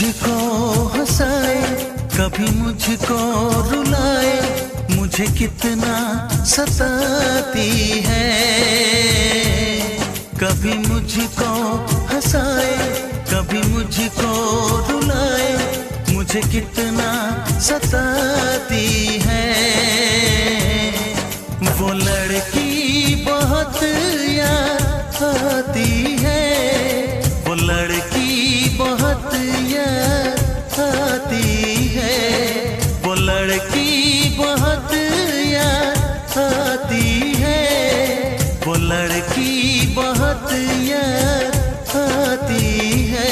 मुझको हंसाए, कभी मुझको रुलाए, मुझे कितना सताती है। कभी मुझको हंसाए, कभी मुझको रुलाए, मुझे कितना सताती है। वो लड़की बहुत याद आती है, वो लड़की बहुत याद आती है, वो लड़की बहुत याद आती है, वो लड़की बहुत याद आती है।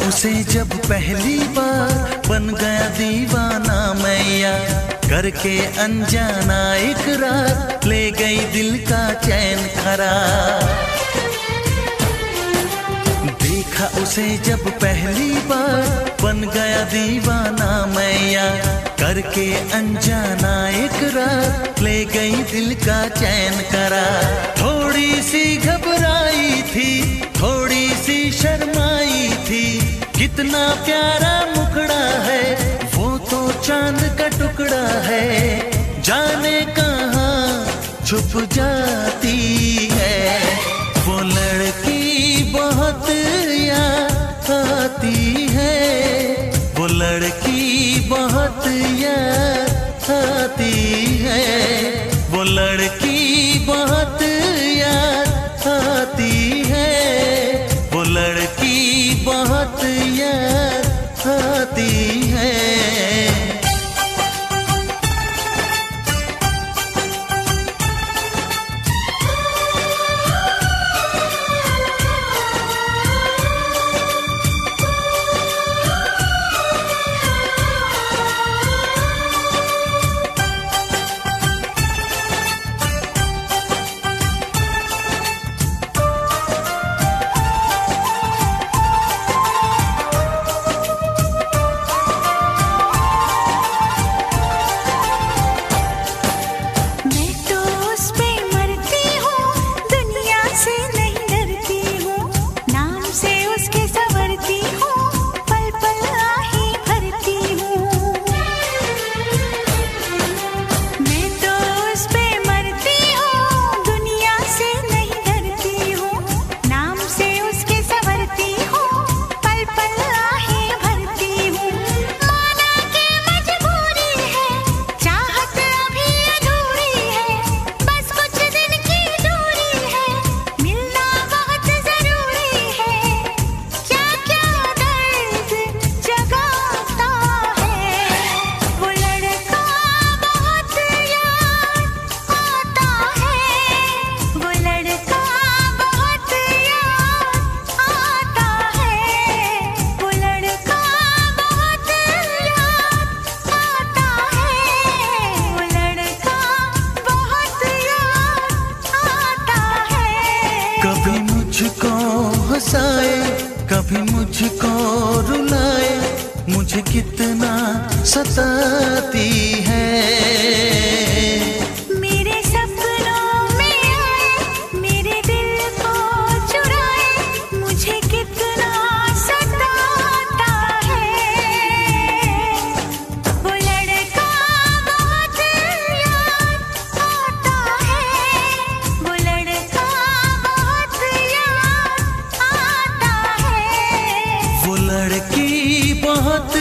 उसे जब पहली बार बन गया दीवाना मैया, करके अनजाना इकरार ले गई दिल का चैन करार। देखा उसे जब पहली बार बन गया दीवाना मैया, करके अनजाना इकरार ले गई दिल का चैन करार। थोड़ी सी घबराई थी, थोड़ी सी शर्माई थी, कितना प्यारा मुखड़ा है, वो तो चांद का टुकड़ा है, जाने कहाँ छुप जाती है। वो लड़की बहुत याद आती है, वो लड़की बहुत याद आती है, वो लड़की बहुत याद आती है, वो लड़की बहुत याद आती है। कभी मुझको हंसाए, कभी मुझको रुलाए, मुझे कितना सताती है। मेरे सपनों में आए, मेरे दिल को चुराए, मुझे कितना सताता है। वो लड़का बहुत याद आता है, वो लड़का बहुत याद आता है, वो लड़की बहुत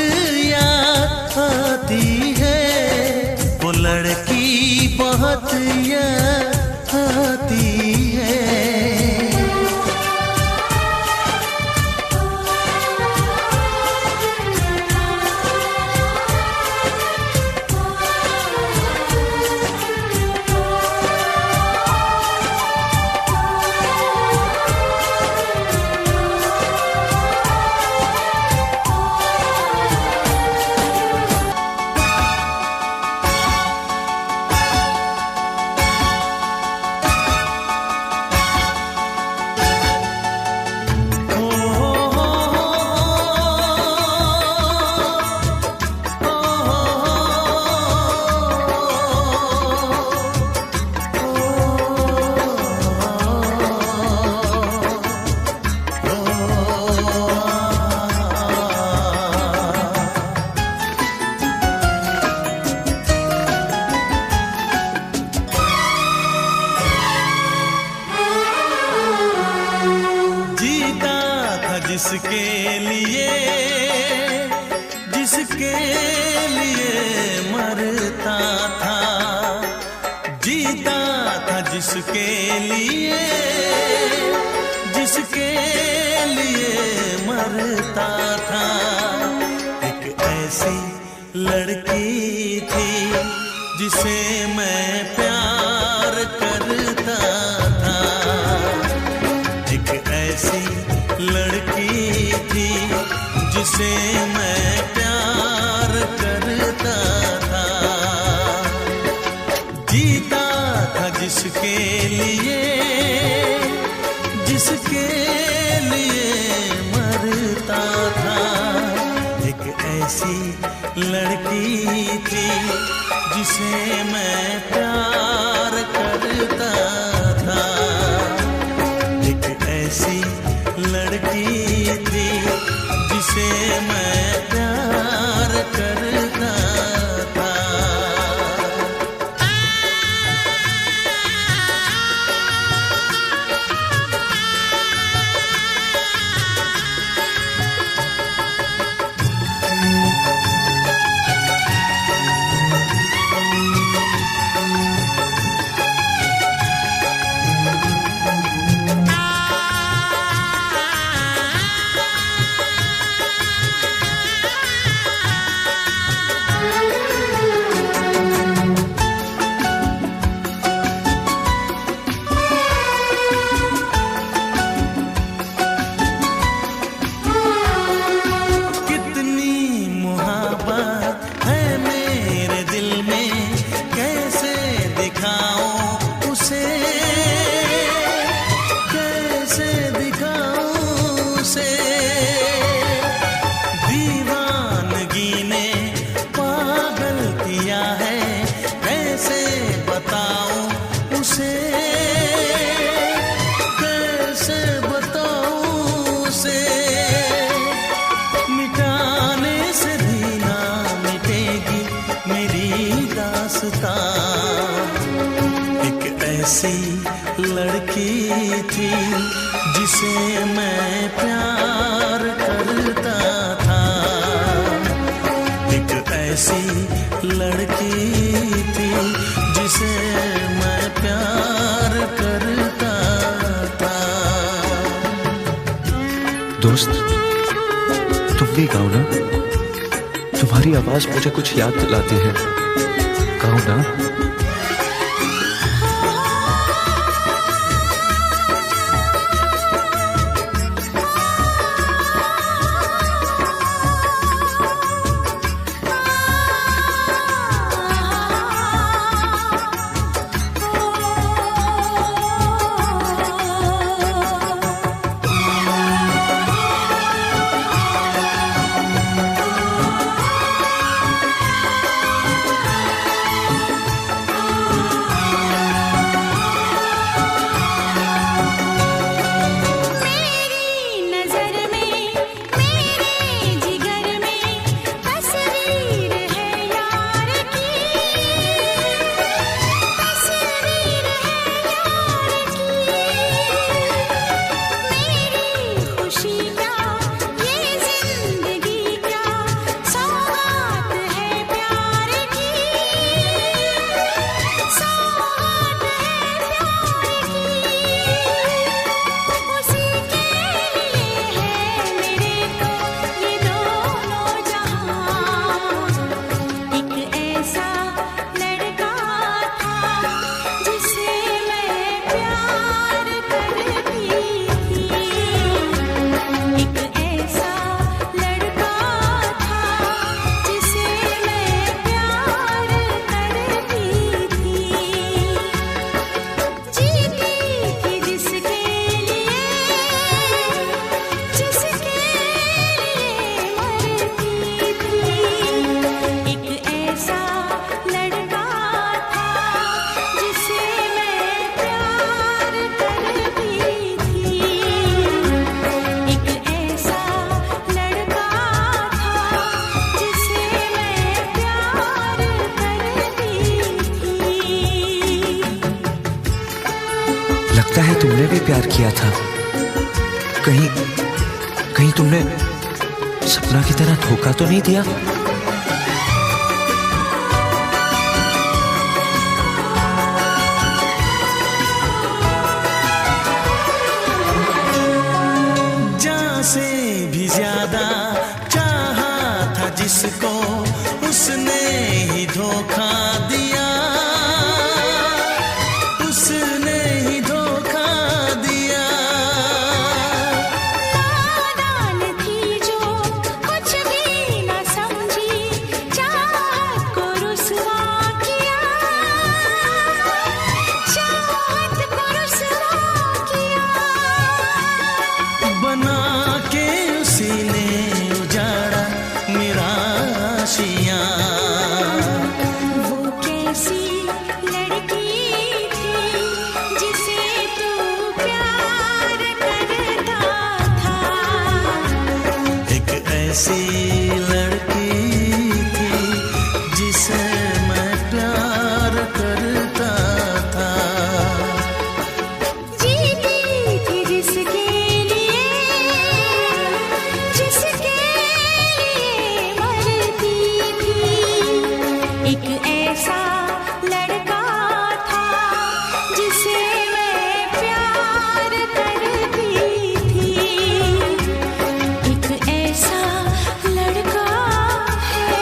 जिसके लिए मरता था। एक ऐसी लड़की थी जिसे मैं प्यार करता था। एक ऐसी लड़की थी जिसे मैं प्यार करता था। जीता था जिसके लिए मरता था। एक ऐसी लड़की थी जिसे मैं प्यार करता था। एक ऐसी लड़की थी जिसे मैं प्यार करता था। एक ऐसी लड़की थी जिसे मैं प्यार करता था। एक ऐसी लड़की थी जिसे मैं प्यार करता था। दोस्त, तुम भी गाओ ना। तुम्हारी आवाज मुझे कुछ याद दिलाती है। गाओ ना। लगता है तुमने भी प्यार किया था। कहीं तुमने सपना की तरह धोखा तो नहीं दिया? जिसको उसने ही धोखा दिया, उसने ही धोखा दिया। नादान थी जो कुछ भी न समझी, चाहत को रुसवा किया, चाहत को रुसवा किया। बना के उसी ने उजाड़ा मेरा आशियाँ। वो कैसी लड़की थी जिसे तू प्यार करता था। एक ऐसी लड़की थी जिसे मैं प्यार करता था। जीती थी जिसके लिए, जिसके लिए मरती थी। एक ऐसा लड़का था जिसे मैं प्यार करती थी। एक ऐसा लड़का है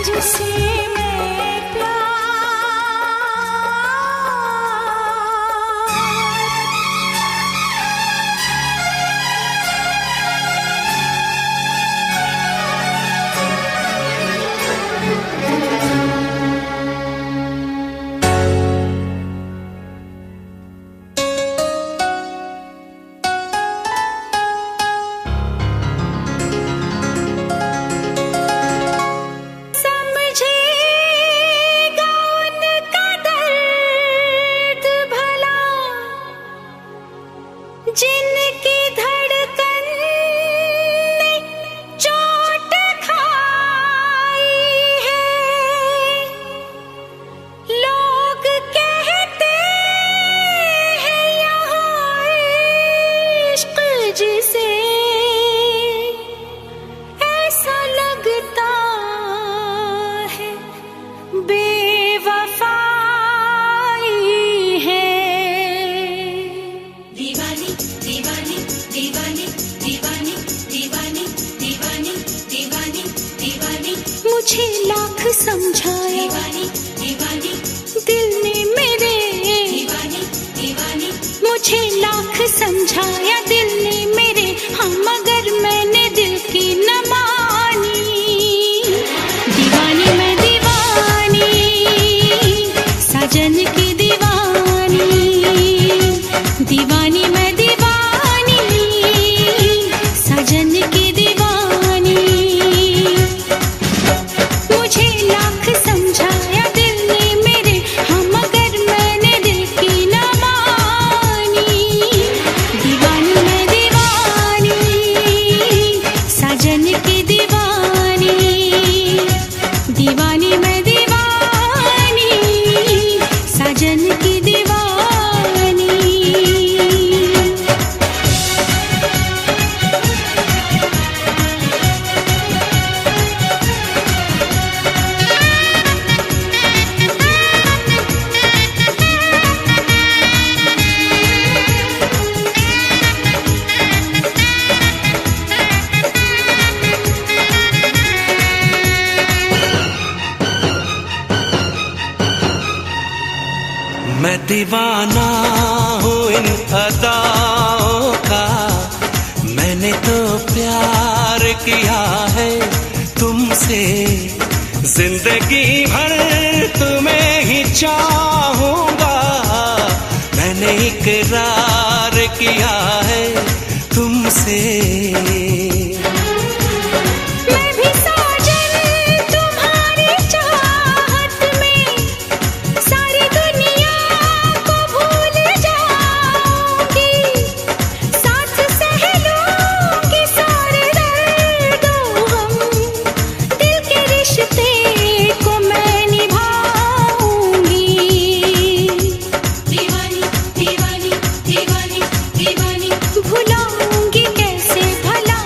जिसे मैं प्यार। समझेगा उनका दर्द भला, जिनकी धड़कन ने चोट खाई है। लोग कहते हैं यहाँ इश्क जिसे, ऐसा लगता है बेवफाई है। दीवानी दीवानी दीवानी दीवानी दीवानी दीवानी दीवानी दीवानी मुझे लाख समझाया दीवानी दीवानी दिल ने मेरे, दीवानी दीवानी मुझे लाख समझाया दिल ने मेरे। हाँ मगर मैंने दिल की न मानी। दीवानी मैं दीवानी, साजन की दीवानी। दीवानी मैं दीवानी, साजन की दीवानी। मुझे लाख समझाया दिल ने मेरे, हाँ मगर मैंने दिल की न मानी। दीवानी मैं दीवानी, साजन की दीवानी। दीवानी मैं दीवानी, साजन की दीवानी। मैं दीवाना हूँ इन अदाओं का, मैंने तो प्यार किया है तुमसे। जिंदगी भर तुम्हें ही चाहूंगा, मैंने इकरार किया है तुमसे। मैं भी साजन तुम्हारी चाहत में सारी दुनिया को भूल जाऊंगी। साथ सह लूंगी सारे दर्दों हम, दिल के रिश्ते को मैं निभाऊंगी। दीवानी दीवानी दीवानी दीवानी भुलाऊंगी कैसे भला,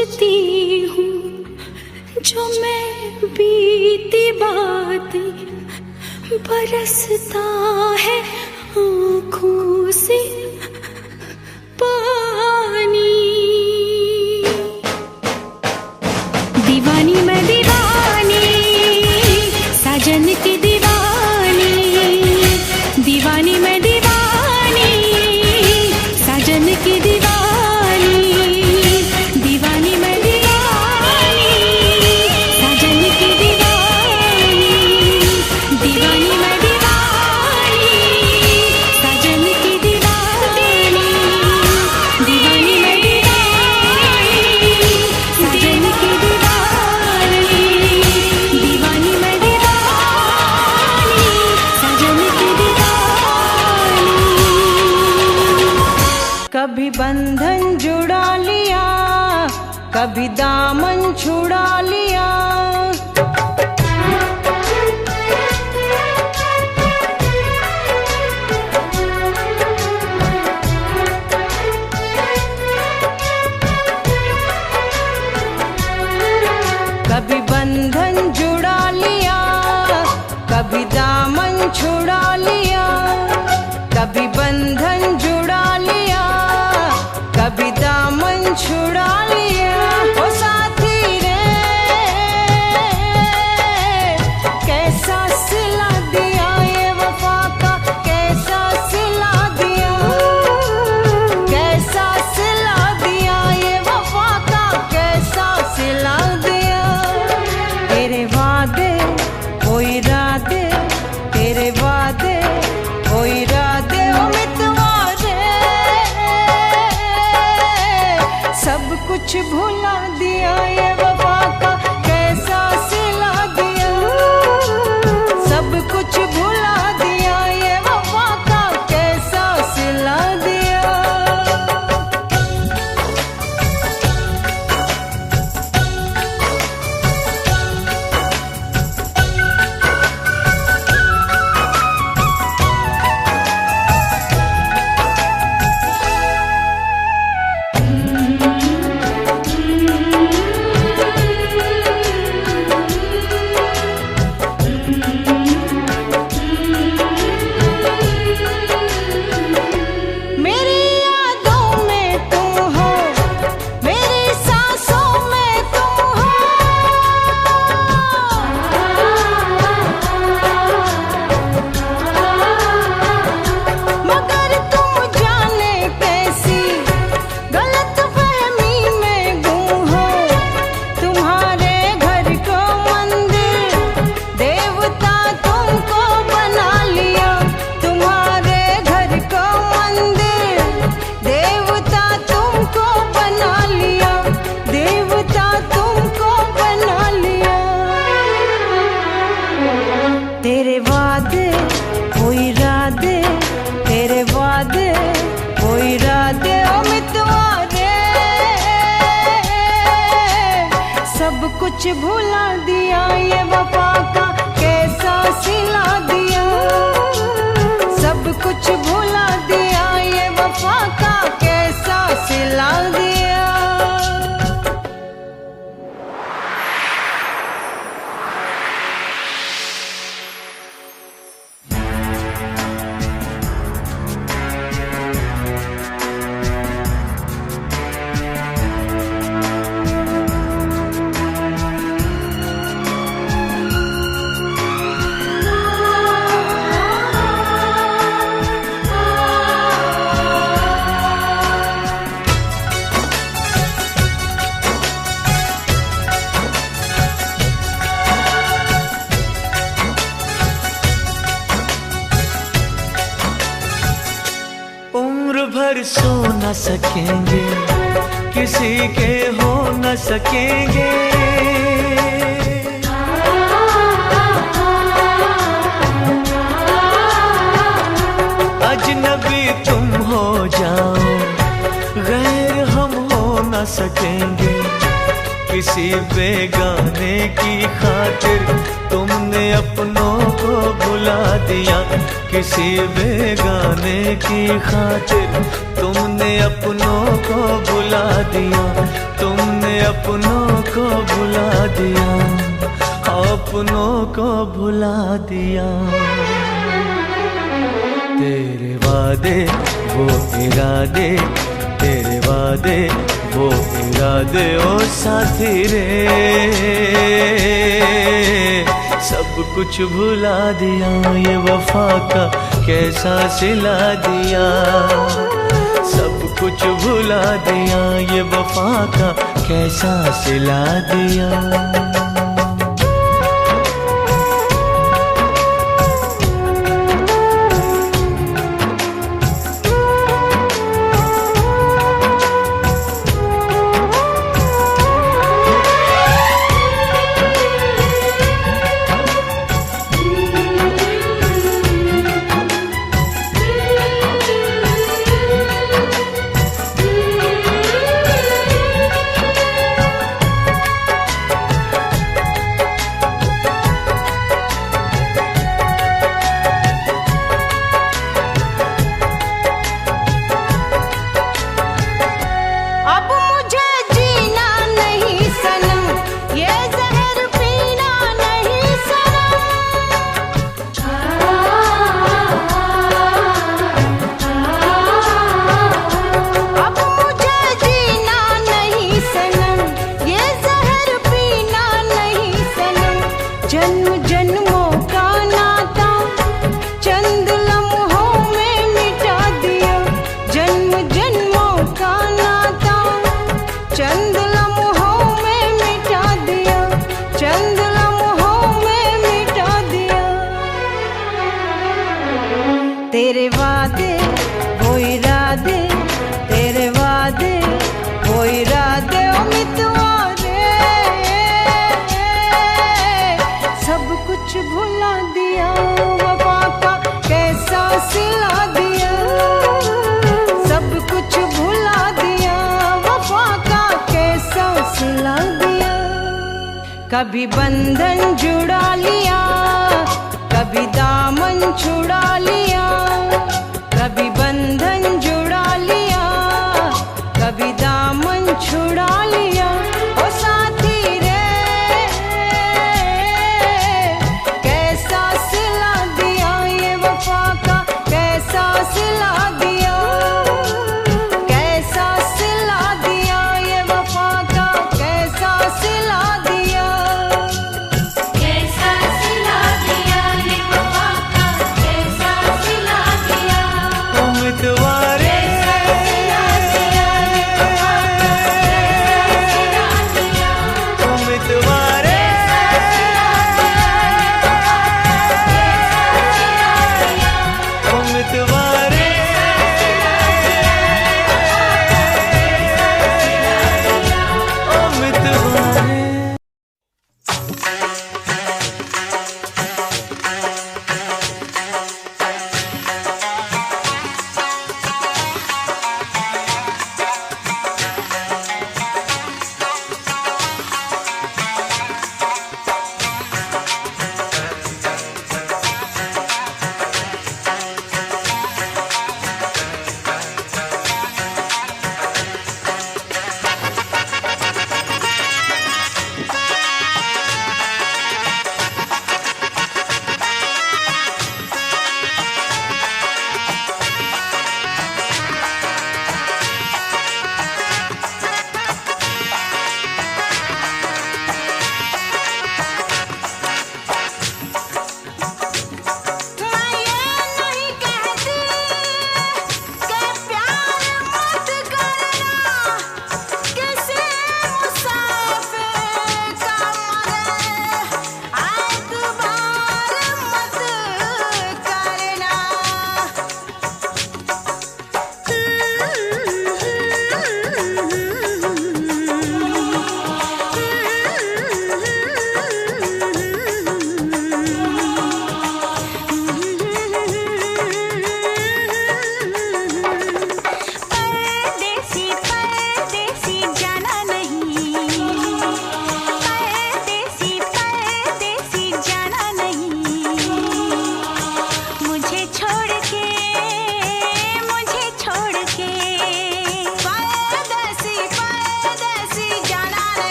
सोचती हूँ जो मैं बीती बातें बरसता है आँखों से पानी। दीवानी मैं दीवानी साजन की दीवानी, दीवानी मैं दीवानी साजन की दीवानी, दीवानी मैं दीवानी साजन की दीवानी, दीवानी मैं दीवानी साजन की दीवानी, दीवानी मैं दीवानी साजन की दीवानी, दीवानी मैं दीवानी साजन की दीवानी। कभी बंधन जुड़ा लिया, कभी दामन छुड़ा लिया, कभी बंधन जुड़ा लिया, कभी दामन छुड़ा लिया, कभी बंधन जुड़ा लिया, कभी दामन छुड़ा लिया। ओ साथी रे कैसा सिला दिया ये वफा का, कैसा सिला दिया, कैसा सिला दिया ये वफा का, कैसा सिला दिया। तेरे वादे ओ इरादे, तेरे वादे ओ इरादे ओ मितवा रे, सब कुछ भुला दिया ये वफा का, कैसा सिला दिया, सब कुछ भुला दिया ये वफा का, कैसा सिला दिया। मेरी यादों में तुम हो, मेरी सांसों में तुम हो, मगर तुम जाने कैसी गलतफहमी में गुम हो। तुम्हारे घर को मंदिर देवता तुमको बना लिया, तुम्हारे घर को मंदिर देवता तुमको बना लिया, देवता तुमको बना लिया। तेरे वादे ओ इरादे, तेरे वादे ओ इरादे ओ मितवा रे, सब कुछ भुला दिया ये वफा का, कैसा सिला दिया, सब कुछ भुला दिया ये वफा का, कैसा सिला दिया। उम्र भर सो न सकेंगे, किसी के हो न सकेंगे, अजनबी तुम हो जाओ, गैर हम हो न सकेंगे, किसी बेगाने की खातिर तुमने अपनों को भुला दिया, किसी बेगाने की खातिर तुमने तुमने अपनों को भुला दिया, तुमने अपनों को भुला दिया, अपनों को भुला दिया। तेरे वादे वो इरादे, तेरे वादे वो इरादे ओ साथी रे, सब कुछ भुला दिया, ये वफा का कैसा सिला दिया। सब कुछ भुला दिया, ये वफा का कैसा सिला दिया। तेरे वादे वो इरादे, तेरे वादे वो इरादे ओ मितवारे, सब कुछ भुला दिया, वफा का कैसा सिला दिया। सब कुछ भुला दिया, वफा का कैसा सिला दिया। कभी बंधन जुड़ा लिया, कभी दामन छुड़ा लिया, कभी बंधन जुड़ा लिया, कभी दामन छुड़ा लिया। ओ साथी रे, कैसा सिला दिया, ये वफा का कैसा सिला दिया। कैसा सिला दिया, ये वफा का कैसा सिला दिया। कैसा सिला दिया, ये वफा का कैसा सिला दिया। उम्मीदवारे कैसा सिला दिया, ये वफा का कैसा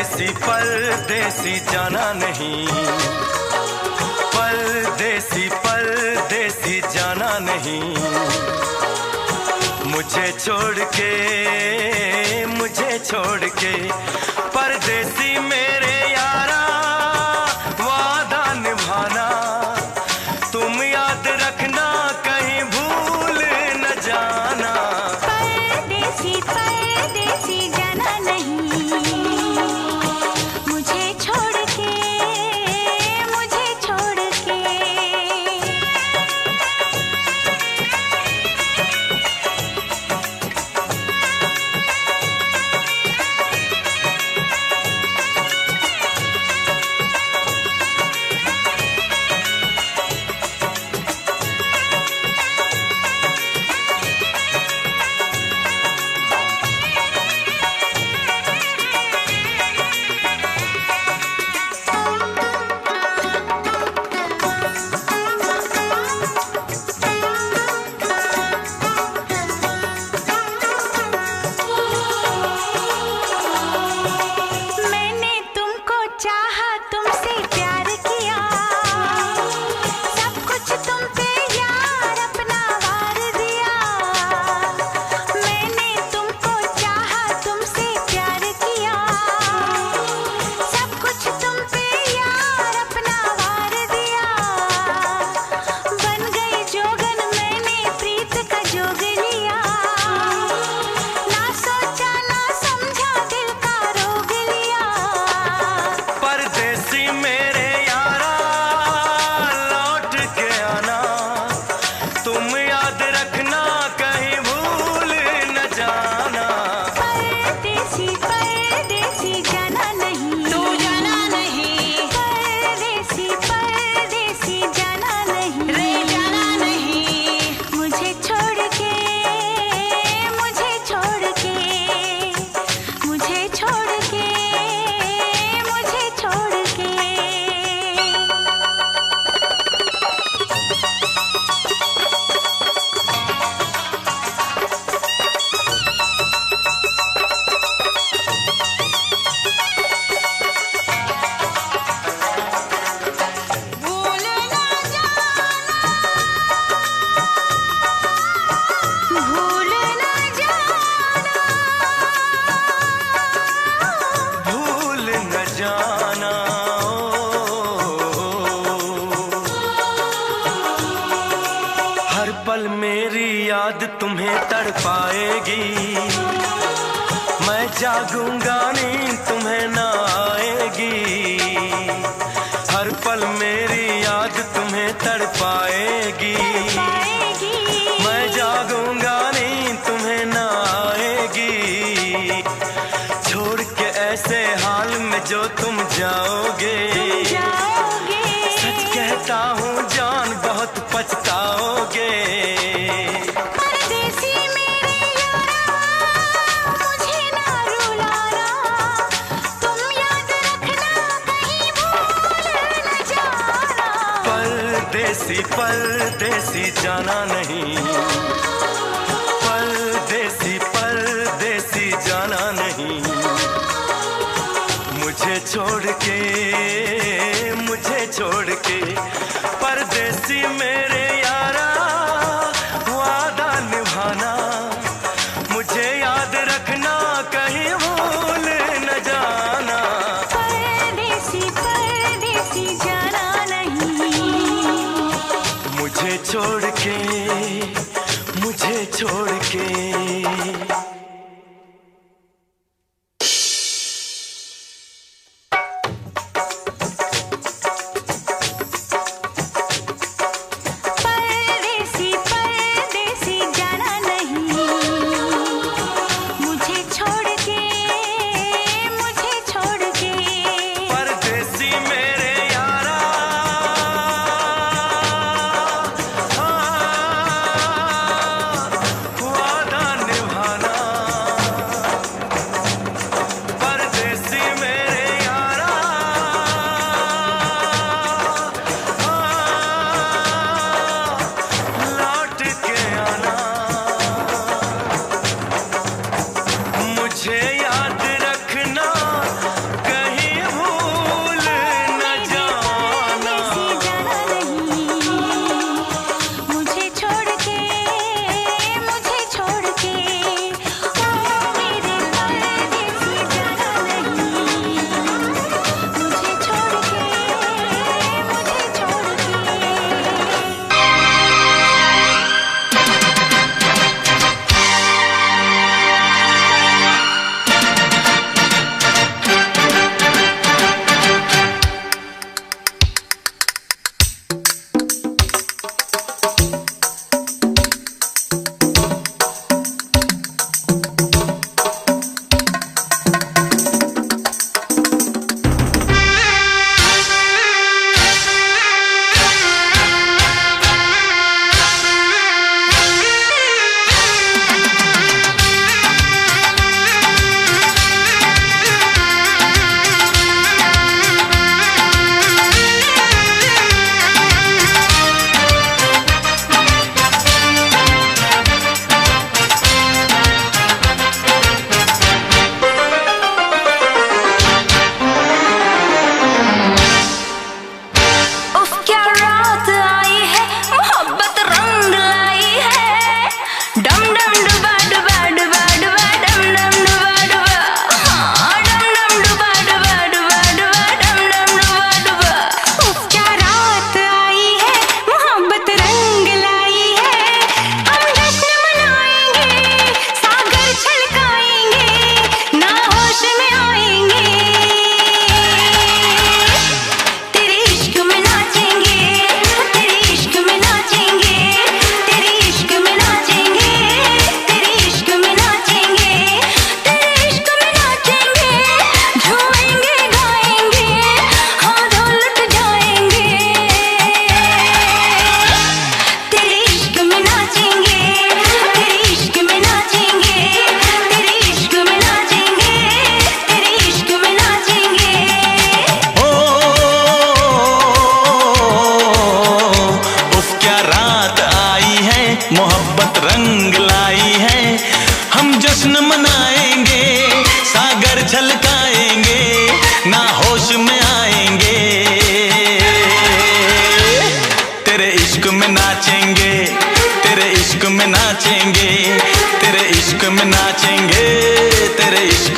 परदेसी परदेसी जाना नहीं, परदेसी परदेसी जाना नहीं, मुझे छोड़ के परदेसी मेरे यारा वादा निभाना, तुम याद रखना कहीं भूल न जाना। परदेसी परदेसी जाना नहीं, मुझे छोड़ के पल मेरी याद तुम्हें तड़पाएगी, मैं जागूंगा नींद तुम्हें ना आएगी। हर पल मेरी याद तुम्हें तड़पाएगी, मैं जागूंगा नींद तुम्हें ना आएगी। छोड़ के ऐसे हाल में जो तुम जाओगे, सच कहता हूँ जान बहुत पछताओगे। परदेसी मेरे यारा मुझे ना रुलाना, तुम याद रखना कहीं भूल न जाना। परदेसी परदेसी जाना नहीं, परदेसी परदेसी जाना नहीं, मुझे छोड़ के परदेसी मेरे यारा वादा निभाना, मुझे याद रखना कहीं भूल न जाना। परदेसी परदेसी जाना नहीं, मुझे छोड़ के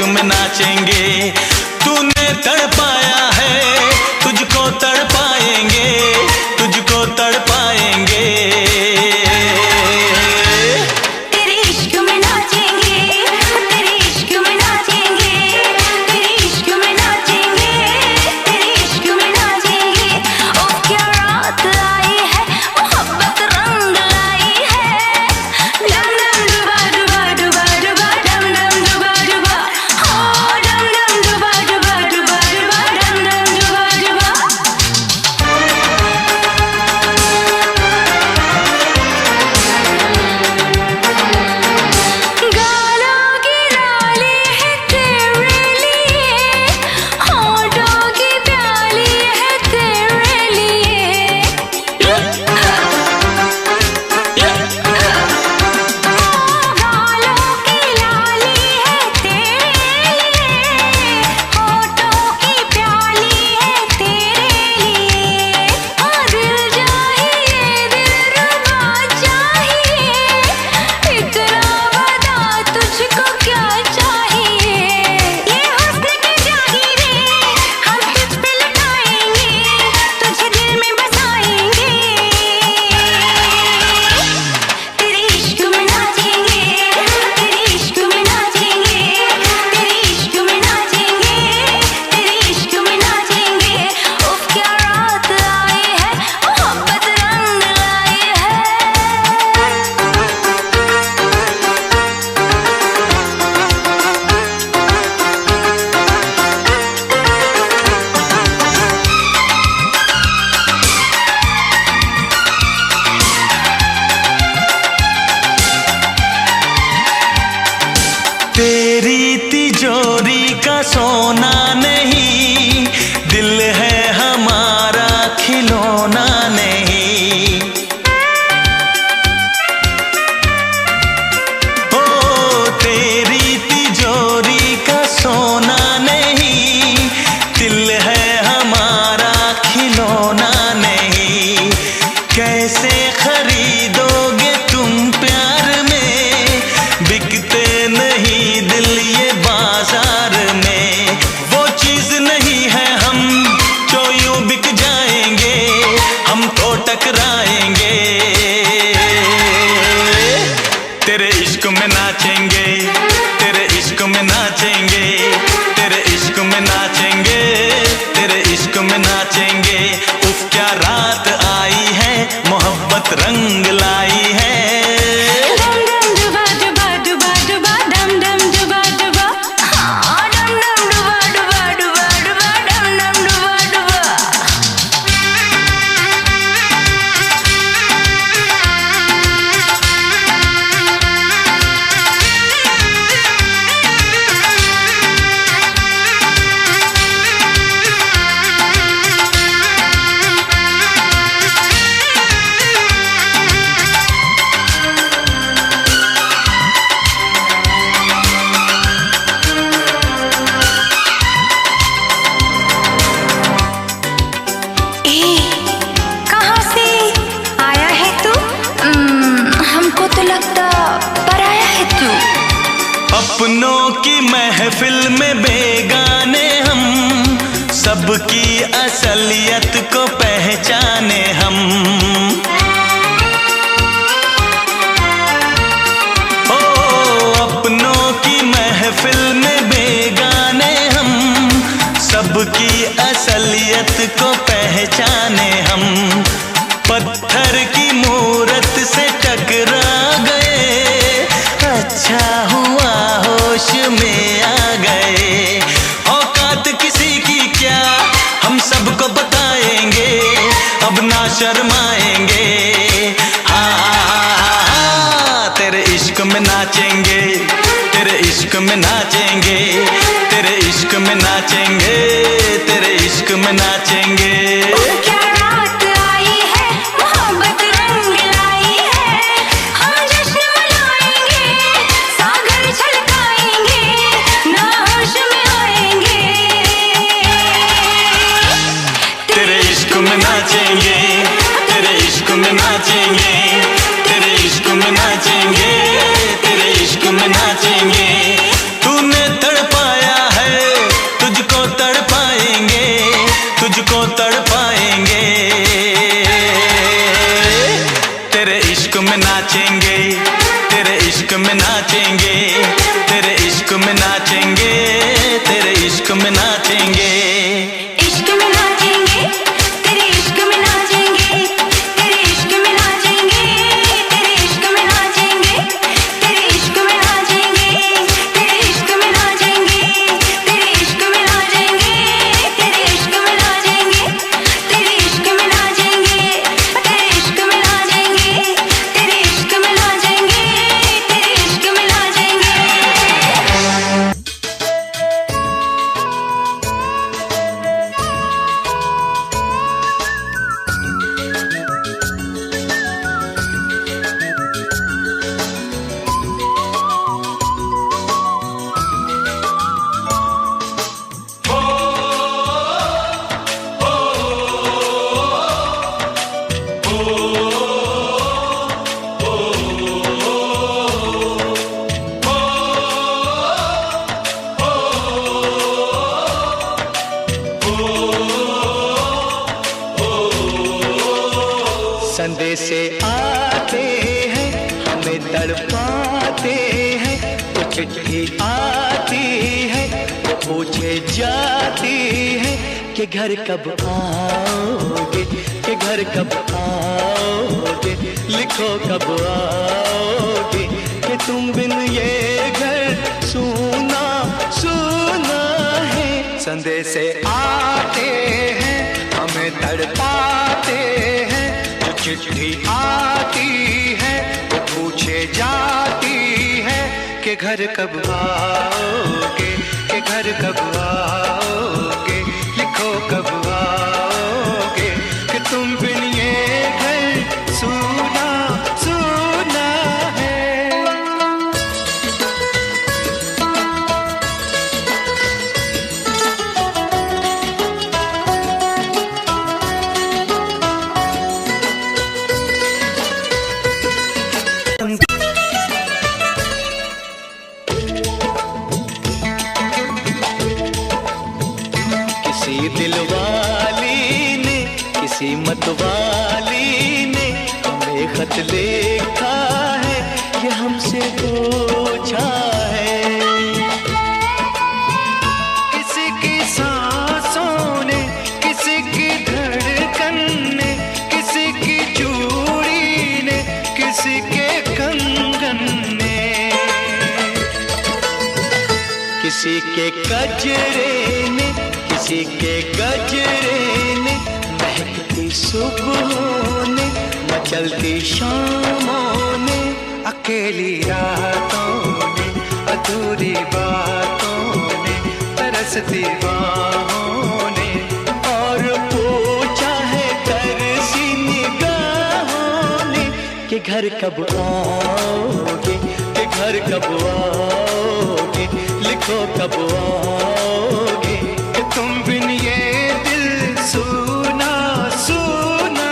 में नाचेंगे। तूने तड़पाया है, तुझको तड़पाएंगे, तुझको तड़पाएंगे। तेरे इश्क में नाचेंगे, तेरे इश्क में नाचेंगे, तेरे इश्क में नाचेंगे, तेरे इश्क में नाचेंगे। ओ क्या रात आई है, मोहब्बत रंग लाई है। डम डम डुबा डुबा डुबा डुबा, डम डम डुबा डुबा, हो डम डम डुबा डुबा डुबा डुबा, डम डम डुबा डुबा। गालों की लाली है तेरे लिए, होठों की प्याली है तेरे लिए। गालों की लाली है तेरे लिए, होठों की प्याली है तेरे लिए। दिल चाहिए, दिलरुबा चाहिए, इतना बता तुझको क्या चाहिए। ये हुस्न की जागीरें हम तुझ पे लुटाएंगे, तुझे दिल में बसाएंगे। तेरे इश्क में नाचेंगे, तेरे इश्क में नाचेंगे, तेरे इश्क में नाचेंगे, तेरे इश्क में नाचेंगे। उफ क्या रात आई है, मोहब्बत रंग लाई है। तेरी तिजोरी का सोना नहीं, दिल है हमारा खिलौना नहीं। ओ तेरी तिजोरी का सोना नहीं, दिल है हमारा खिलौना नहीं। कैसे खरीदोगे तुम प्यार में, बिकते नहीं दिल ये बाजार में। वो चीज नहीं है हम जो यूं बिक जाएंगे, हम तो टकराएंगे। तेरे इश्क में नाचेंगे, तेरे इश्क में नाचेंगे, तेरे इश्क में नाचेंगे, तेरे इश्क में नाचेंगे। उफ क्या रात आई है, मोहब्बत रंग लाई है। डम डम डुबा डुबा डुबा डुबा, डम डम डुबा डुबा, हाँ डम डम डुबा डुबा डुबा डुबा, डम डम डुबा डुबा। ए, कहाँ से आया है तू? हमको तो लगता पराया है तू। अपनों की महफिल में बेगाने हम, सबकी असलियत को पहचाने हम। ओ अपनों की महफिल में बेगाने हम, सबकी असलियत को पहचाने हम। पत्थर की मूरत से टकरा गए, अच्छा हुआ होश में आ गए। औकात किसी की क्या, हम सबको बताएंगे, अब ना शर्माएंगे। हाँ तेरे इश्क में नाचेंगे, तेरे इश्क में नाचेंगे, तेरे इश्क में नाचेंगे, तेरे इश्क में नाचेंगे। क्या रात आई है, मोहब्बत रंग लाई है। हम जश्न मनाएंगे, सागर छलकाएंगे, ना होश में आएंगे। तेरे इश्क में नाचेंगे, तेरे इश्क में नाचेंगे, तेरे इश्क में नाचेंगे, तेरे इश्क में नाचेंगे। तूने तड़पाया संदेशे आते हैं हमें तड़पाते हैं, तो चिट्ठी आती है वो पूछे जाती है कि घर कब आओगे, कि घर कब आओगे, लिखो कब आओगे, कि तुम बिन ये घर सूना सूना है। संदेशे आते हैं हमें तड़पाते हैं, जो चिट्ठी आती है वो पूछे जाती है कि घर कब आओगे, कि घर कब आओगे, लिखो कब आओगे, कि तुम बिन ये घर सूना सूना है। किसी दिलवाली ने, किसी मतवाली ने हमें खत लिखा है, ये हमसे पूछा है। किसी की सांसों ने, किसी की धड़कन ने, किसी की चूड़ी ने, किसी के कंगन ने, किसी के गजरे ने, किसी के गजरे ने, महकती सुबहों ने, मचलती शामों ने, अकेली रातों ने, अधूरी बातों ने, तरसती बाहों ने, और पूछा है तरसी निगाहों ने कि घर कब आओगे, कि घर कब आओगे, लिखो कब आओगे, कि तुम बिन ये दिल सूना सूना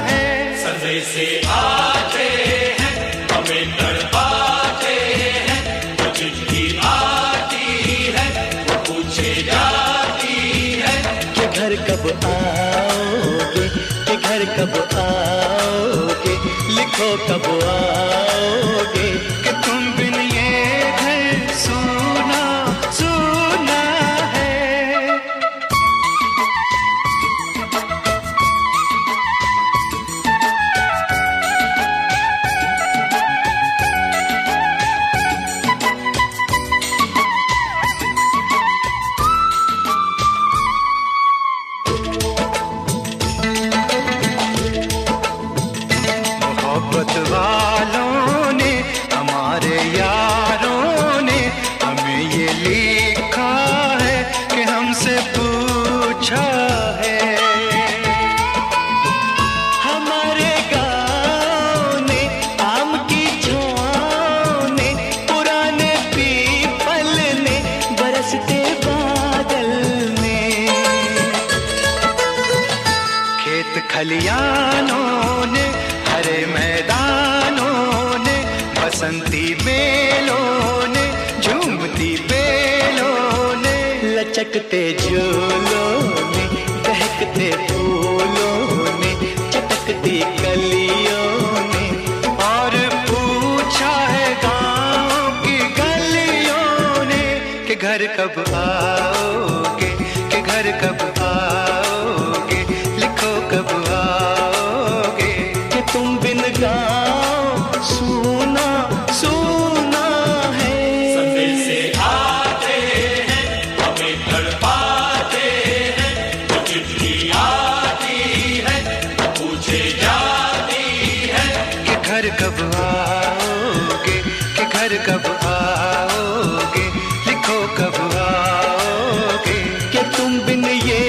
है। संदेशे आते हैं हमें तड़पाते हैं, जो चिट्ठी आती है वो पूछे जाती है कि घर कब आओगे, कि घर कब आओगे, लिखो कब आओगे, कि तुम बिन ये घर सूना सूना है। मोहब्बत वालों ने, हमारे यारों ने हमें ये लिखा है कि हमसे पूछा है। हमारे गाँव ने, आम की छाँव ने, पुराने पीपल ने, बरसते बादल ने, खेत खलियानों ने, हरे मैदानों ने, बसंती बेलों ने, झूमती बेलों ने, लचकते झूलों ने, दहकते फूलों ने, चटकती कलियों ने, और पूछा है गाँव की गलियों ने कि घर कब आओगे, कि घर कब आओगे, लिखो कब आओगे, कि तुम बिन गाँव सूना सूना है। संदेशे आते हैं हमें तड़पाते हैं, जो चिट्ठी आती है वो पूछे जाती है कि घर कब आओगे, कि घर कब आओगे, लिखो कब आओगे, कि तुम बिन ये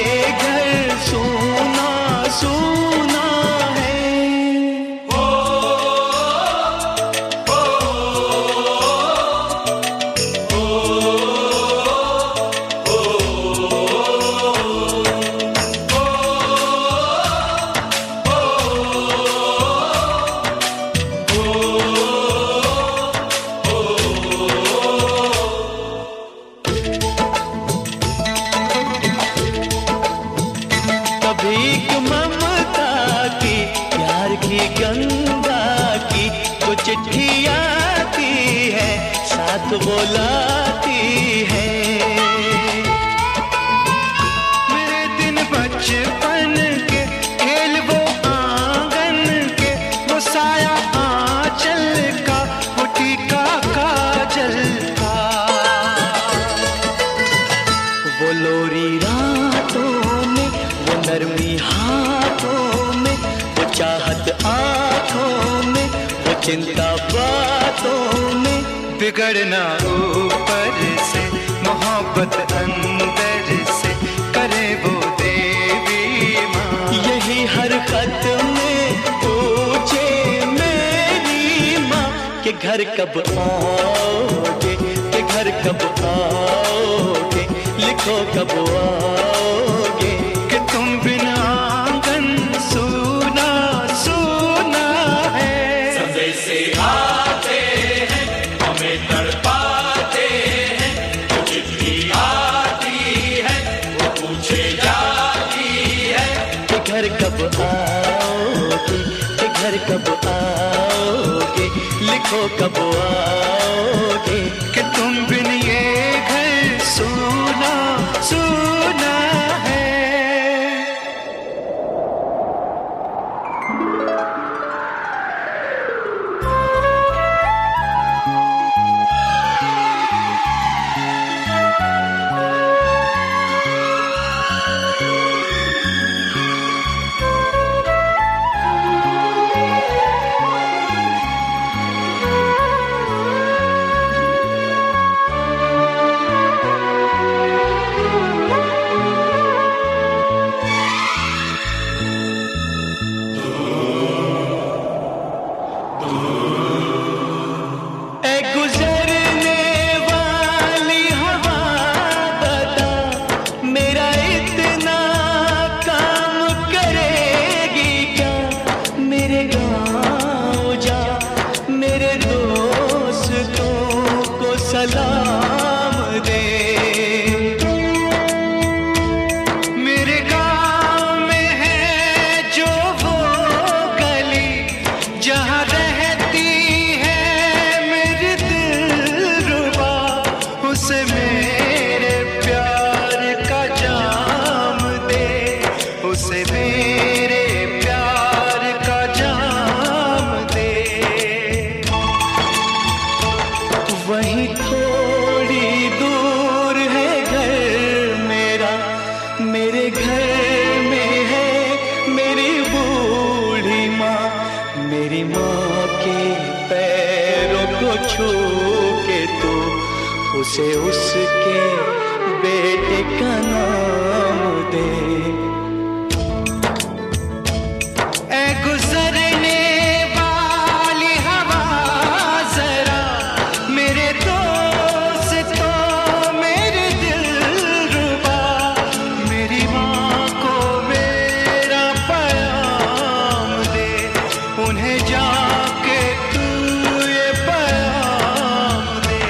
चिट्ठी आती है साथ बुलाती है। मेरे दिन बचपन के खेल वो आंगन के, वो साया आंचल का, वो टीका काजल का, वो लोरी रातों में, वो नरमी हाथों में, वो चाहत आंखों में, वो चिंता बातों में, बिगड़ना ऊपर से मोहब्बत अंदर से करे वो देवी माँ। यही हर खत में पूछे मेरी माँ कि घर कब आओगे, कि घर कब आओगे, लिखो कब आओगे, कि तुम बिना आंगन सूना सूना है। समय से आते हैं हमें तड़पाते हैं, वो चिट्ठी आती है वो पूछे जाती है कि घर कब आओगे, कि घर कब आओगे, लिखो कब आओगे, कि तुम बिन ये घर सूना सूना है। सलाम दे, मेरे गाँव में है जो वो गली जहाँ रहती है मेरी दिलरुबा, उसे मेरे प्यार का जाम दे, उसे मेरे प्यार का जाम दे। वहीं थोड़ी दूर है घर मेरा, मेरे घर में है मेरी बूढ़ी माँ, मेरी माँ के पैरों को छू के तो उसे उसके बेटे का नाम दे। ऐ गुजरने वाली हवा जरा मेरे दोस्तों मेरे दिलरुबा, मेरी माँ को मेरा पैगाम दे, उन्हें जाके तू ये पैगाम दे।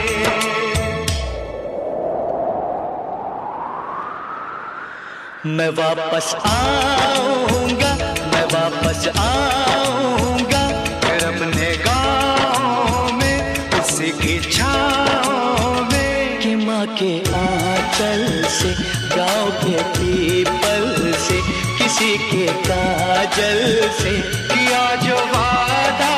मैं वापस आऊंगा, मैं वापस आऊंगा, फिर अपने गाँव में उसी की छाँव में, कि माँ के आंचल से, गाँव के पीपल से, किसी के काजल से, किया जो वादा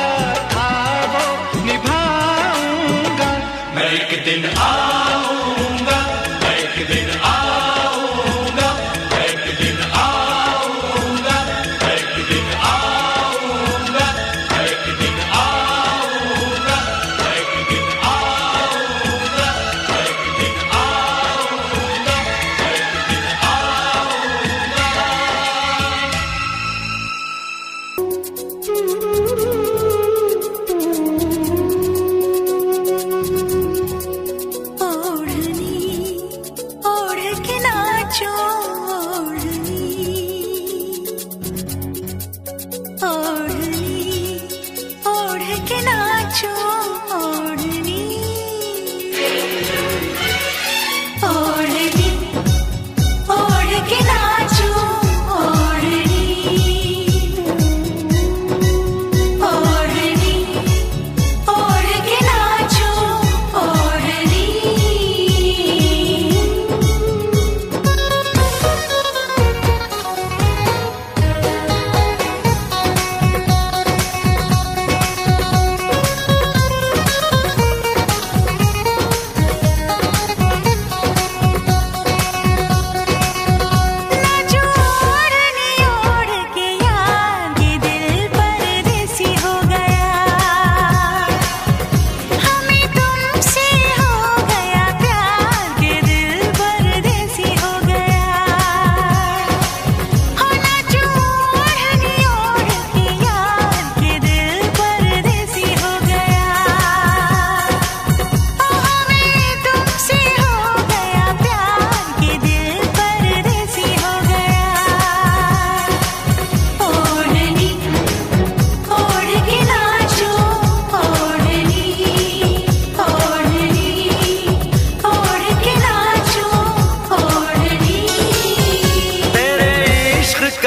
था वो निभाऊंगा। मैं एक दिन आऊंगा, मैं एक दिन आऊंगा, मैं एक दिन आऊंगा, मैं एक दिन आऊंगा, मैं एक दिन आऊंगा, मैं एक दिन आऊंगा, मैं एक दिन आऊंगा, मैं एक दिन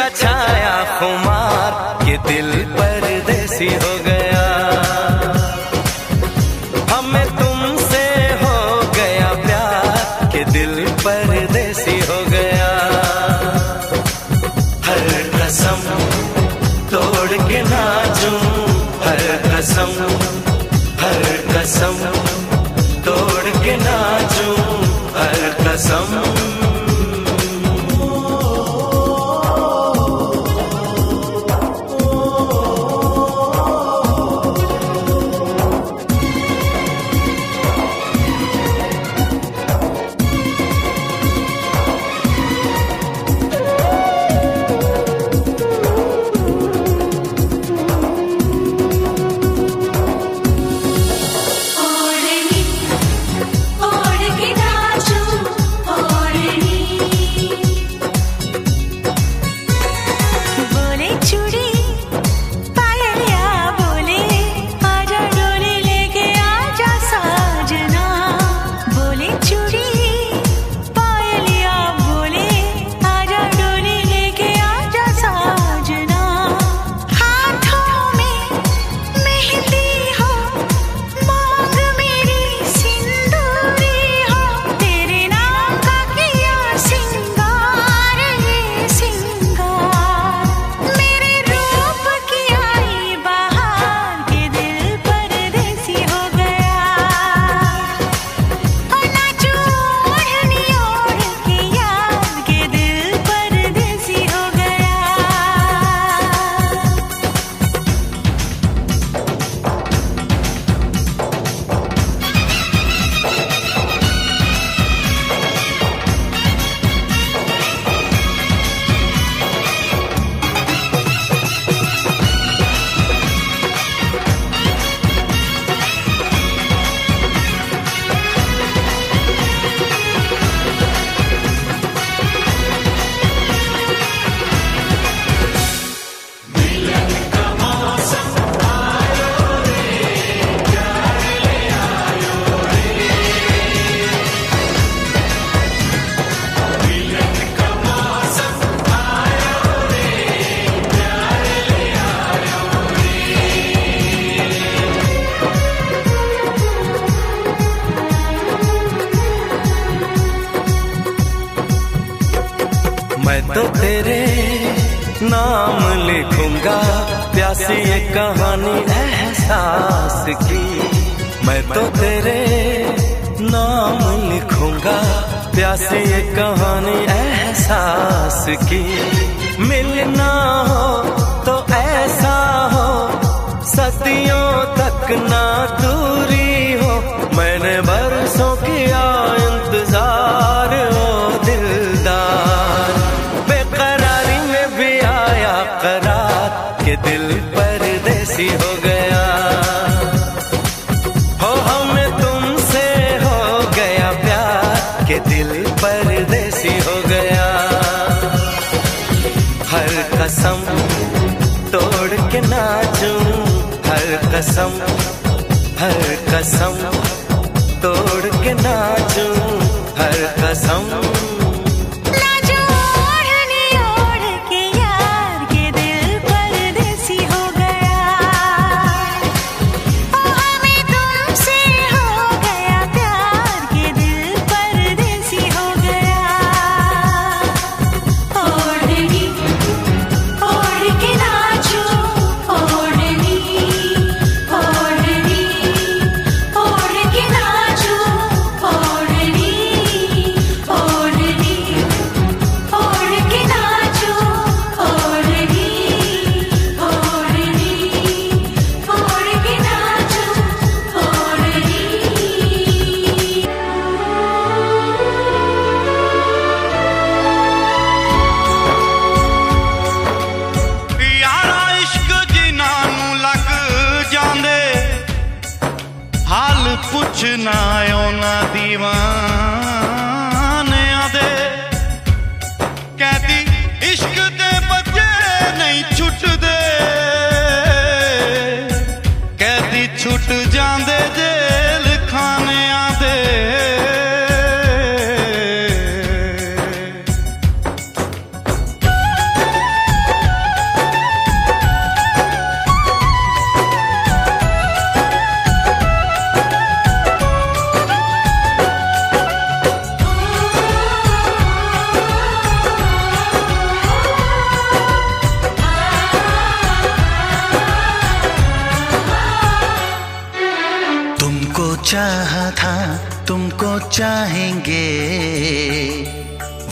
का छाया खुमार के दिल परदेसी हो गया। हमें तुमसे हो गया प्यार के दिल परदेसी हो गया। हर कसम तोड़ के नाचूं, हर कसम तोड़ के नाचूं, हर कसम। मैं तो तेरे नाम लिखूंगा प्यासी ये कहानी एहसास की। मैं तो तेरे नाम लिखूंगा प्यासी ये कहानी एहसास की। मिलना हो तो ऐसा हो सदियों तक ना दूरी हो। मैंने बरसों किया इंतजार ओ दिलदार, बेकरारी में भी आया करार के दिल परदेसी हो गया। हो हमें तुमसे हो गया प्यार के दिल परदेसी हो गया। हर कसम तोड़ के नाचूं, हर कसम तोड़ के नाचूं, हर कसम। ओढ़नी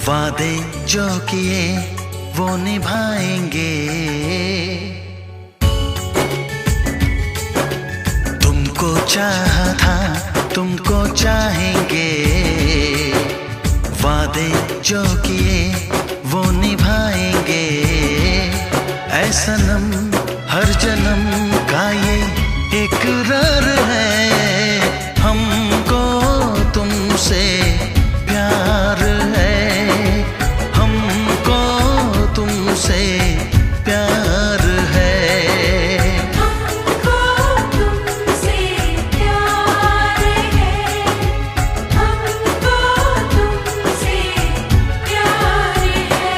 वादे जो किए वो निभाएंगे। तुमको चाहा था तुमको चाहेंगे, वादे जो किए वो निभाएंगे। ऐ सनम हर जन्म का ये इकरार है, हमको तुमसे प्यार है, हमको तुमसे प्यार है। हमको तुमसे प्यार है, हमको तुमसे प्यार है।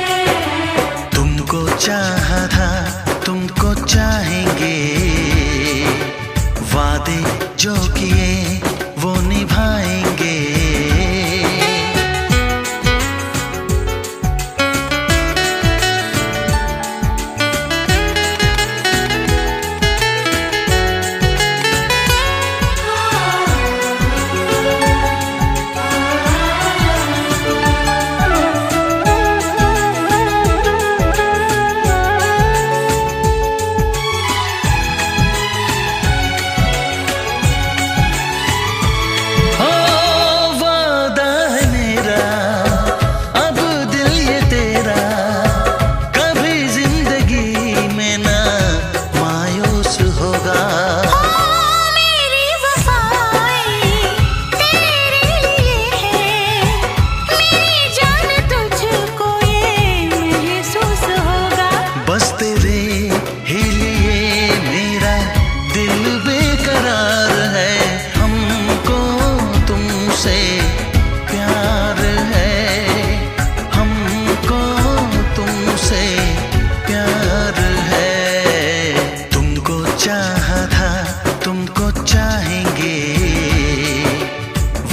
तुमको चाहा था तुमको चाहेंगे, वादे जो किए वो निभाएंगे।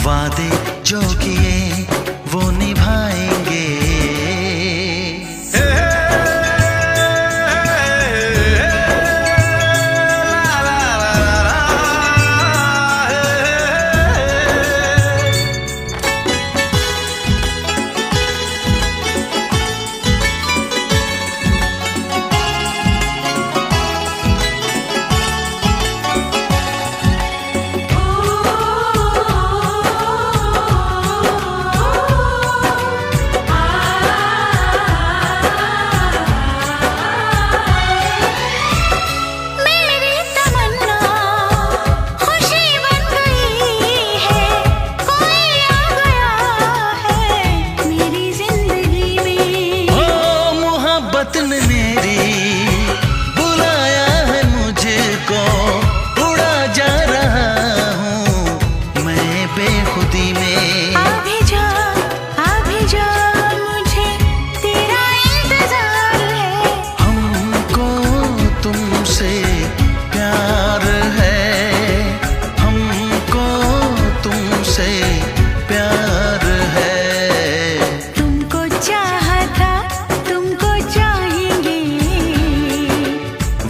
वादे जो किए वो निभाएंगे।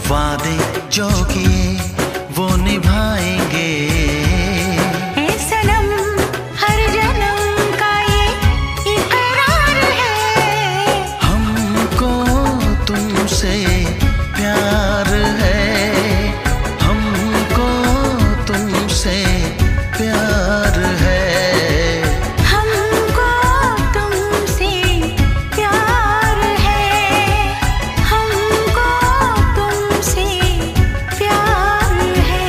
वादे जो किए वो निभाएंगे। ऐ सनम हर जन्म का ये इकरार है, हमको तुमसे प्यार है, हमको तुमसे प्यार है। हमको तुमसे प्यार है, हमको तुमसे प्यार है,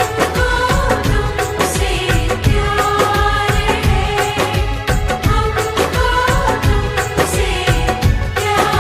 हमको तुमसे प्यार है, हमको तुमसे प्यार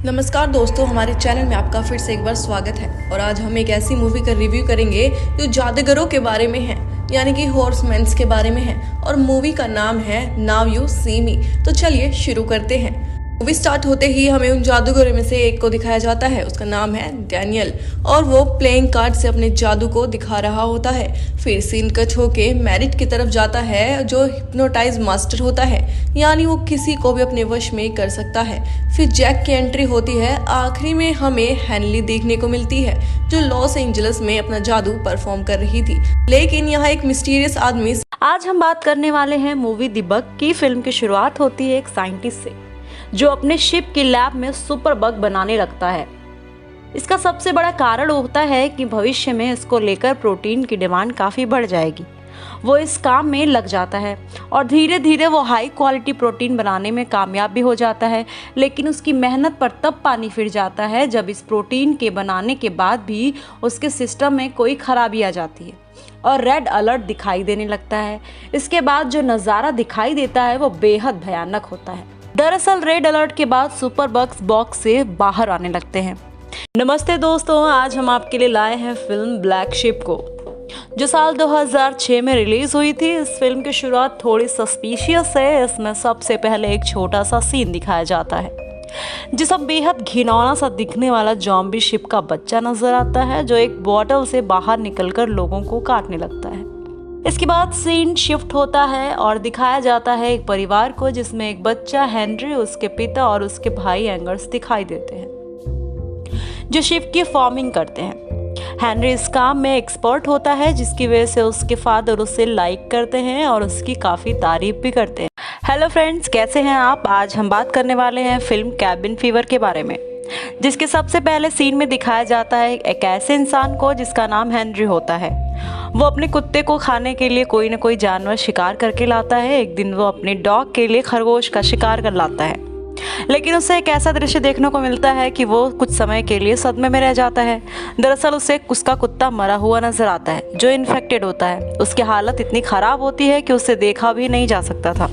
नमस्कार दोस्तों, हमारे चैनल में आपका फिर से एक बार स्वागत है। और आज हम एक ऐसी मूवी का रिव्यू करेंगे जो जादूगरों के बारे में है, यानी कि हॉर्समैन्स के बारे में है, और मूवी का नाम है नाउ यू सी मी। तो चलिए शुरू करते हैं। मूवी स्टार्ट होते ही हमें उन जादूगरों में से एक को दिखाया जाता है। उसका नाम है डैनियल और वो प्लेइंग कार्ड से अपने जादू को दिखा रहा होता है। फिर सीन कट होके मैरिट की तरफ जाता है जो हिप्नोटाइज मास्टर होता है, यानी वो किसी को भी अपने वश में कर सकता है। फिर जैक की एंट्री होती है। आखिरी में हमें हेनली देखने को मिलती है जो लॉस एंजलिस में अपना जादू परफॉर्म कर रही थी। लेकिन यहाँ एक मिस्टीरियस आदमी। आज हम बात करने वाले हैं मूवी द बग की। फिल्म की शुरुआत होती है एक साइंटिस्ट से जो अपने शिप की लैब में सुपर बग बनाने लगता है। इसका सबसे बड़ा कारण होता है कि भविष्य में इसको लेकर प्रोटीन की डिमांड काफ़ी बढ़ जाएगी। वो इस काम में लग जाता है और धीरे धीरे वो हाई क्वालिटी प्रोटीन बनाने में कामयाब भी हो जाता है। लेकिन उसकी मेहनत पर तब पानी फिर जाता है जब इस प्रोटीन के बनाने के बाद भी उसके सिस्टम में कोई खराबी आ जाती है और रेड अलर्ट दिखाई देने लगता है। इसके बाद जो नज़ारा दिखाई देता है वो बेहद भयानक होता है। दरअसल रेड अलर्ट के बाद सुपर बग्स बॉक्स से बाहर आने लगते हैं। नमस्ते दोस्तों, आज हम आपके लिए लाए हैं फिल्म ब्लैक शिप को, जो साल 2006 में रिलीज हुई थी। इस फिल्म की शुरुआत थोड़ी सस्पिशियस है। इसमें सबसे पहले एक छोटा सा सीन दिखाया जाता है जिसमें बेहद घिनौना सा दिखने वाला जॉम्बी शिप का बच्चा नजर आता है जो एक बॉटल से बाहर निकलकर लोगों को काटने लगता है। इसके बाद सीन शिफ्ट होता है और दिखाया जाता है एक परिवार को जिसमें एक बच्चा हेनरी, उसके पिता और उसके भाई एंगर्स दिखाई देते हैं जो शिप की फार्मिंग करते हैं। हेनरी इस काम में एक्सपर्ट होता है जिसकी वजह से उसके फादर उसे लाइक करते हैं और उसकी काफ़ी तारीफ भी करते हैं। हेलो फ्रेंड्स, कैसे हैं आप? आज हम बात करने वाले हैं फिल्म कैबिन फीवर के बारे में, जिसके सबसे पहले सीन में दिखाया जाता है एक ऐसे इंसान को जिसका नाम हेनरी होता है। वो अपने कुत्ते को खाने के लिए कोई न कोई जानवर शिकार करके लाता है। एक दिन वो अपने डॉग के लिए खरगोश का शिकार कर लाता है, लेकिन उसे एक ऐसा दृश्य देखने को मिलता है कि वो कुछ समय के लिए सदमे में रह जाता है। दरअसल उसे उसका कुत्ता मरा हुआ नजर आता है जो इन्फेक्टेड होता है। उसकी हालत इतनी ख़राब होती है कि उसे देखा भी नहीं जा सकता था।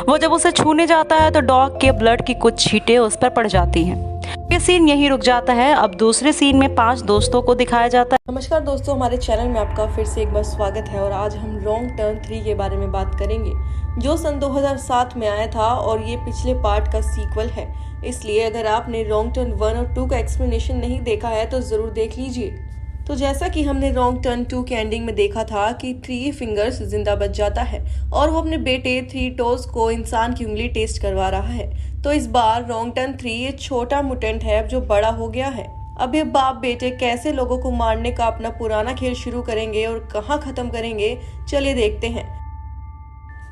वो जब उसे छूने जाता है तो डॉग के ब्लड की कुछ छींटें उस पर पड़ जाती हैं। ये सीन यहीं रुक जाता है। अब दूसरे सीन में 5 दोस्तों को दिखाया जाता है। नमस्कार दोस्तों, हमारे चैनल में आपका फिर से एक बार स्वागत है और आज हम रॉन्ग टर्न 3 के बारे में बात करेंगे जो सन 2007 में आया था और ये पिछले पार्ट का सीक्वल है। इसलिए अगर आपने रॉन्ग टर्न 1 और 2 का एक्सप्लेनेशन नहीं देखा है तो ज़रूर देख लीजिए। तो जैसा कि हमने रॉन्ग टर्न 2 के एंडिंग में देखा था कि 3 फिंगर्स जिंदा बच जाता है और वो अपने बेटे 3 टोज को इंसान की उंगली टेस्ट करवा रहा है। तो इस बार रॉन्ग टर्न 3 ये छोटा मुटेंट है जो बड़ा हो गया है। अब ये बाप बेटे कैसे लोगों को मारने का अपना पुराना खेल शुरू करेंगे और कहां खत्म करेंगे, चलिए देखते हैं।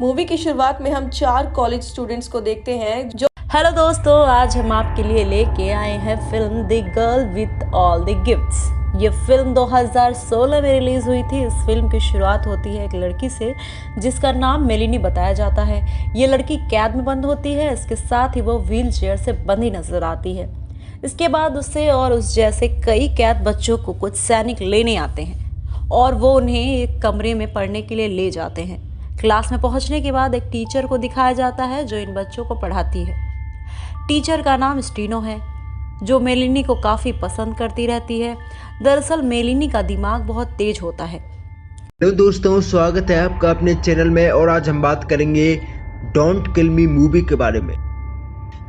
मूवी की शुरुआत में हम 4 कॉलेज स्टूडेंट्स को देखते हैं जो हेलो दोस्तों, आज हम आपके लिए लेके आए हैं film the girl with all the gifts. ये फिल्म 2016 में रिलीज हुई थी। इस फिल्म की शुरुआत होती है एक लड़की से जिसका नाम मेलिनी बताया जाता है। ये लड़की कैद में बंद होती है, इसके साथ ही वो व्हील चेयर से बंधी नजर आती है। इसके बाद उससे और उस जैसे कई कैद बच्चों को कुछ सैनिक लेने आते हैं और वो उन्हें एक कमरे में पढ़ने के लिए ले जाते हैं। क्लास में पहुंचने के बाद एक टीचर को दिखाया जाता है जो इन बच्चों को पढ़ाती है। टीचर का नाम स्टीनो है जो मेलिनी को काफ़ी पसंद करती रहती है। दरअसल मेलिनी का दिमाग बहुत तेज होता है। हेलो दोस्तों, स्वागत है आपका अपने चैनल में और आज हम बात करेंगे डोंट किल मी मूवी के बारे में।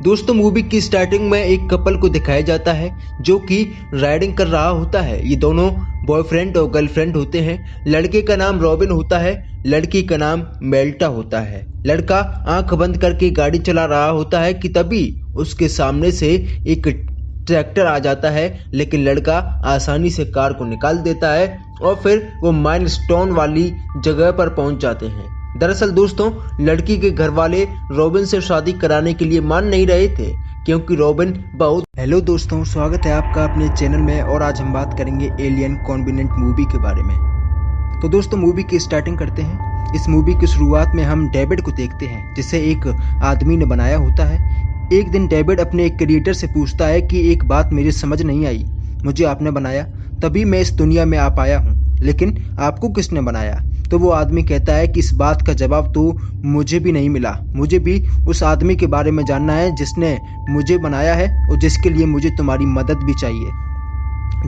दोस्तों, मूवी की स्टार्टिंग में एक कपल को दिखाया जाता है जो कि राइडिंग कर रहा होता है। ये दोनों बॉयफ्रेंड और गर्लफ्रेंड होते हैं। लड़के का नाम रॉबिन होता है, लड़की का नाम मेल्टा होता है। लड़का आंख बंद करके गाड़ी चला रहा होता है कि तभी उसके सामने से एक ट्रैक्टर आ जाता है, लेकिन लड़का आसानी से कार को निकाल देता है और फिर वो माइलस्टोन वाली जगह पर पहुंच जाते हैं। दरअसल दोस्तों, लड़की के घर वाले रॉबिन से शादी कराने के लिए मान नहीं रहे थे क्योंकि रॉबिन बहुत। हेलो दोस्तों, स्वागत है आपका अपने चैनल में और आज हम बात करेंगे एलियन कॉन्विनेंट मूवी के बारे में। तो दोस्तों, मूवी की स्टार्टिंग करते हैं। इस मूवी की शुरुआत में हम डेविड को देखते हैं जिसे एक आदमी ने बनाया होता है। एक दिन डेविड अपने एक क्रिएटर से पूछता है कि एक बात मेरी समझ नहीं आई, मुझे आपने बनाया तभी मैं इस दुनिया में आ पाया हूँ, लेकिन आपको किसने बनाया? तो वो आदमी कहता है कि इस बात का जवाब तो मुझे भी नहीं मिला, मुझे भी उस आदमी के बारे में जानना है जिसने मुझे बनाया है और जिसके लिए मुझे तुम्हारी मदद भी चाहिए।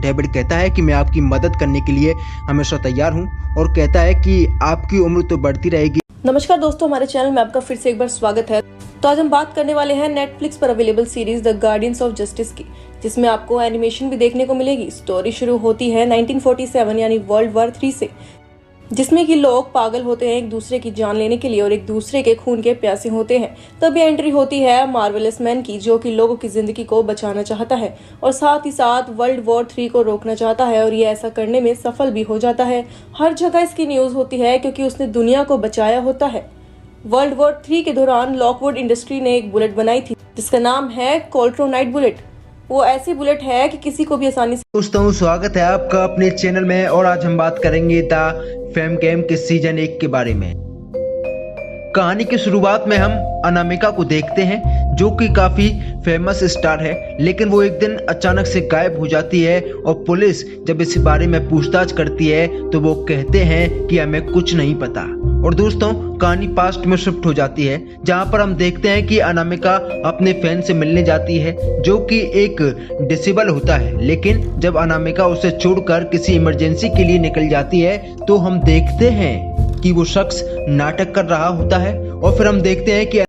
डेविड कहता है कि मैं आपकी मदद करने के लिए हमेशा तैयार हूँ और कहता है कि आपकी उम्र तो बढ़ती रहेगी नमस्कार दोस्तों, हमारे चैनल में आपका फिर से एक बार स्वागत है। तो आज हम बात करने वाले हैं नेटफ्लिक्स पर available series the guardians of justice की, जिसमें आपको एनिमेशन भी देखने को मिलेगी। स्टोरी शुरू होती है 1947 यानी वर्ल्ड वॉर 3 से, जिसमें कि लोग पागल होते हैं एक दूसरे की जान लेने के लिए और एक दूसरे के खून के प्यासे होते हैं। तभी एंट्री होती है मार्वेलस मैन की, जो कि लोगों की जिंदगी को बचाना चाहता है और साथ ही साथ वर्ल्ड वॉर 3 को रोकना चाहता है, और ये ऐसा करने में सफल भी हो जाता है। हर जगह इसकी न्यूज होती है क्योंकि उसने दुनिया को बचाया होता है। वर्ल्ड वॉर 3 के दौरान लॉकवुड इंडस्ट्री ने एक बुलेट बनाई थी जिसका नाम है कोल्ट्रोनाइट बुलेट। वो ऐसी बुलेट है कि किसी को भी आसानी से। दोस्तों स्वागत है आपका अपने चैनल में और आज हम बात करेंगे द फेम गेम के सीजन 1 के बारे में। कहानी की शुरुआत में हम अनामिका को देखते हैं, जो कि काफी फेमस स्टार है, लेकिन वो एक दिन अचानक से गायब हो जाती है और पुलिस जब इस बारे में पूछताछ करती है तो वो कहते हैं कि हमें कुछ नहीं पता। और दोस्तों कहानी पास्ट में शिफ्ट हो जाती है, जहां पर हम देखते हैं कि अनामिका अपने फैन से मिलने जाती है, जो कि एक डिसेबल होता है। लेकिन जब अनामिका उसे छोड़कर किसी इमरजेंसी के लिए निकल जाती है तो हम देखते हैं कि वो शख्स नाटक कर रहा होता है। और फिर हम देखते हैं कि